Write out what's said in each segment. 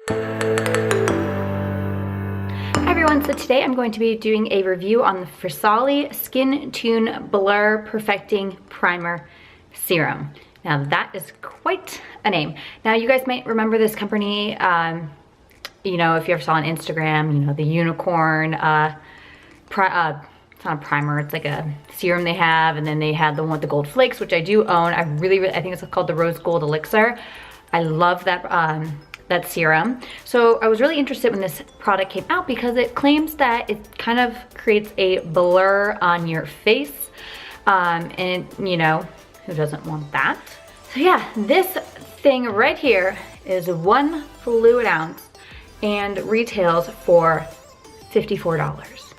Hi everyone, so today I'm going to be doing a review on the Farsali Skin Tune Blur Perfecting Primer Serum. Now that is quite a name. Now you guys might remember this company, you know, if you ever saw on Instagram, you know, the unicorn, it's not a primer, it's like a serum they have, and then they had the one with the gold flakes, which I do own. I think it's called the Rose Gold Elixir. I love that that serum. So I was really interested when this product came out because it claims that it kind of creates a blur on your face. And you know, who doesn't want that? So yeah, this thing right here is 1 fluid ounce and retails for $54.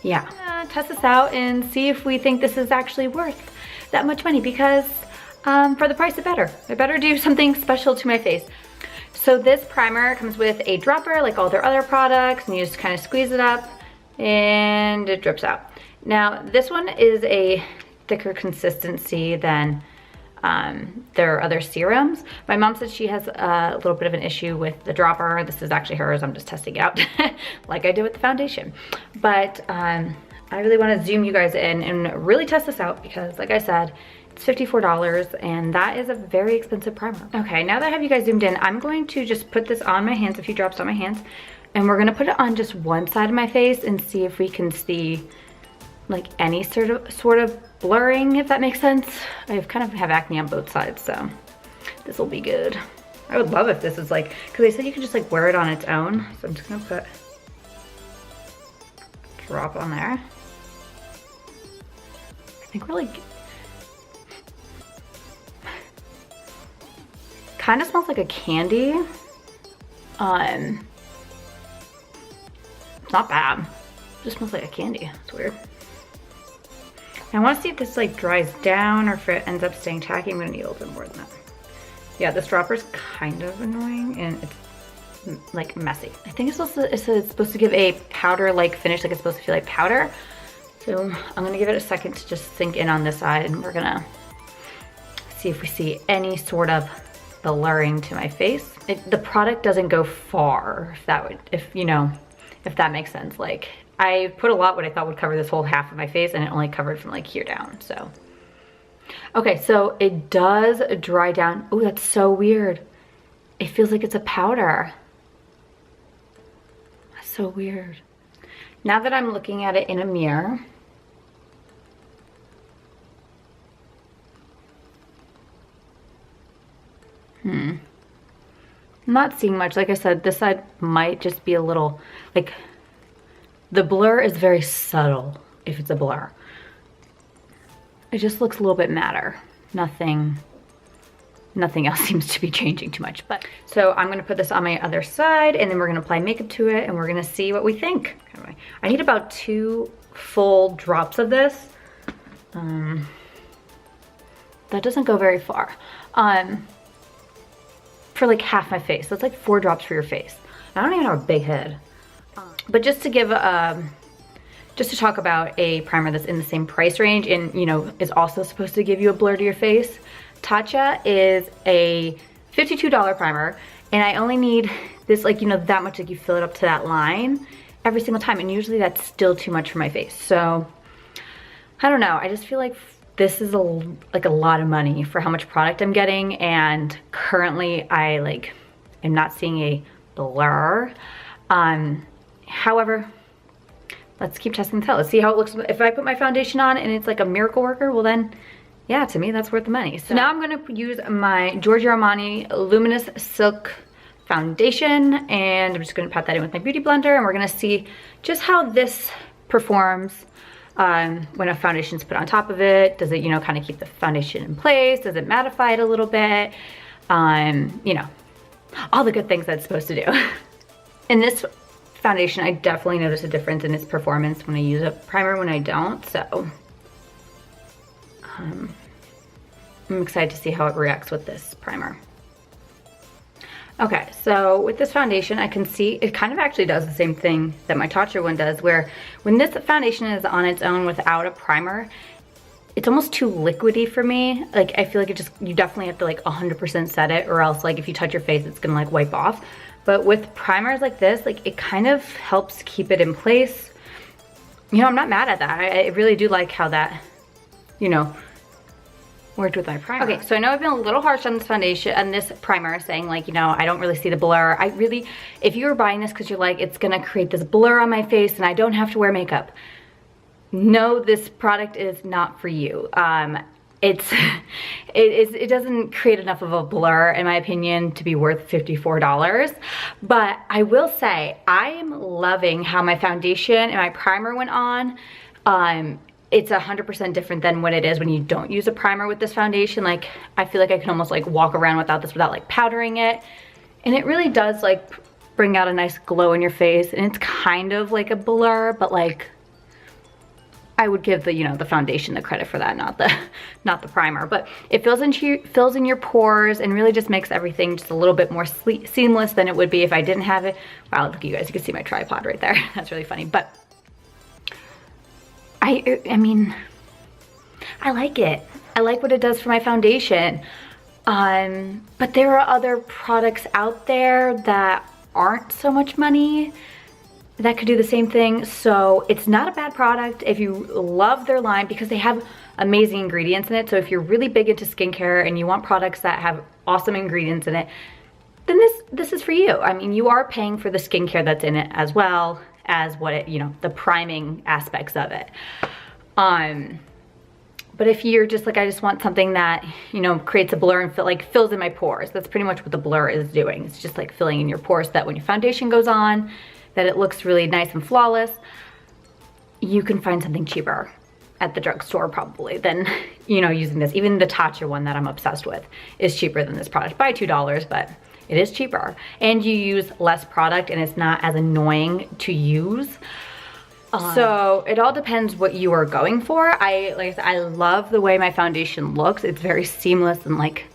Yeah, test this out and see if we think this is actually worth that much money, because for the price it better do something special to my face. So this primer comes with a dropper like all their other products, and you just kind of squeeze it up and it drips out. Now this one is a thicker consistency than their other serums. My mom said she has a little bit of an issue with the dropper. This is actually hers, I'm just testing it out like I did with the foundation. But I really want to zoom you guys in and really test this out because, like I said, it's $54 and that is a very expensive primer. Okay, now that I have you guys zoomed in, I'm going to just put this on my hands, a few drops on my hands, and we're gonna put it on just one side of my face and see if we can see like any sort of blurring, if that makes sense. I kind of have acne on both sides, so this will be good. I would love if this is like, because they said you can just like wear it on its own. So I'm just gonna put a drop on there. I think we're like, kind of smells like a candy. It's not bad. It just smells like a candy. It's weird. I want to see if this like dries down or if it ends up staying tacky. I'm gonna need a little bit more than that. Yeah, this dropper's kind of annoying and it's like messy. I think it's supposed to give a powder-like finish, like it's supposed to feel like powder. So I'm gonna give it a second to just sink in on this side, and we're gonna see if we see any sort of blurring to my face. The product doesn't go far, if that makes sense. Like, I put a lot what I thought would cover this whole half of my face, and it only covered from like here down, so. Okay, so it does dry down. Oh, that's so weird. It feels like it's a powder. That's so weird. Now that I'm looking at it in a mirror, I'm not seeing much. Like I said, this side might just be a little, like, the blur is very subtle if it's a blur. It just looks a little bit matter. Nothing else seems to be changing too much. But so I'm gonna put this on my other side, and then we're gonna apply makeup to it, and we're gonna see what we think. I need about 2 full drops of this. That doesn't go very far. For like half my face. That's like 4 drops for your face. I don't even have a big head. But just to give, just to talk about a primer that's in the same price range and, you know, is also supposed to give you a blur to your face. Tatcha is a $52 primer, and I only need this, like, you know, that much, like you fill it up to that line every single time, and usually that's still too much for my face. So, I don't know, I just feel like this is like a lot of money for how much product I'm getting, and currently I am not seeing a blur. However, let's keep testing this out. Let's see how it looks. If I put my foundation on and it's like a miracle worker, well then, yeah, to me that's worth the money. So now I'm gonna use my Giorgio Armani Luminous Silk Foundation, and I'm just gonna pat that in with my beauty blender, and we're gonna see just how this performs when a foundation's put on top of it. Does it, you know, kind of keep the foundation in place? Does it mattify it a little bit? You know, all the good things that it's supposed to do. In this foundation, I definitely notice a difference in its performance when I use a primer when I don't, so I'm excited to see how it reacts with this primer. Okay, so with this foundation, I can see it kind of actually does the same thing that my Tatcha one does, where when this foundation is on its own without a primer, it's almost too liquidy for me. Like, I feel like you definitely have to like 100% set it, or else like if you touch your face, it's gonna like wipe off. But with primers like this, like it kind of helps keep it in place. You know, I'm not mad at that. I really do like how that, you know, worked with my primer. Okay, so I know I've been a little harsh on this foundation and this primer, saying like, you know, I don't really see the blur. If you were buying this because you're like, it's gonna create this blur on my face and I don't have to wear makeup, no, this product is not for you. It doesn't create enough of a blur, in my opinion, to be worth $54. But I will say, I'm loving how my foundation and my primer went on. It's 100% different than what it is when you don't use a primer with this foundation. Like, I feel like I can almost like walk around without this without like powdering it. And it really does like bring out a nice glow in your face. And it's kind of like a blur, but like, I would give the, you know, the foundation the credit for that, not the primer. But it fills in your pores and really just makes everything just a little bit more seamless than it would be if I didn't have it. Wow, look at you guys, you can see my tripod right there. That's really funny. But I mean, I like it. I like what it does for my foundation. But there are other products out there that aren't so much money that could do the same thing. So it's not a bad product if you love their line, because they have amazing ingredients in it. So if you're really big into skincare and you want products that have awesome ingredients in it, then this is for you. I mean, you are paying for the skincare that's in it as well as what it, you know, the priming aspects of it. But if you're just like, I just want something that, you know, creates a blur and fills in my pores, that's pretty much what the blur is doing. It's just like filling in your pores so that when your foundation goes on, that it looks really nice and flawless. You can find something cheaper at the drugstore probably than, you know, using this. Even the Tatcha one that I'm obsessed with is cheaper than this product by $2, but it is cheaper. And you use less product and it's not as annoying to use. So it all depends what you are going for. Like I said, I love the way my foundation looks. It's very seamless and like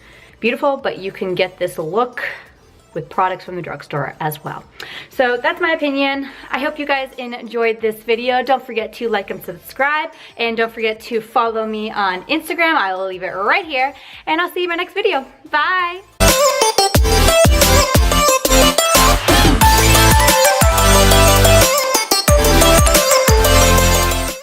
beautiful, but you can get this look with products from the drugstore as well. So that's my opinion. I hope you guys enjoyed this video. Don't forget to like and subscribe, and don't forget to follow me on Instagram. I will leave it right here, and I'll see you in my next video. Bye.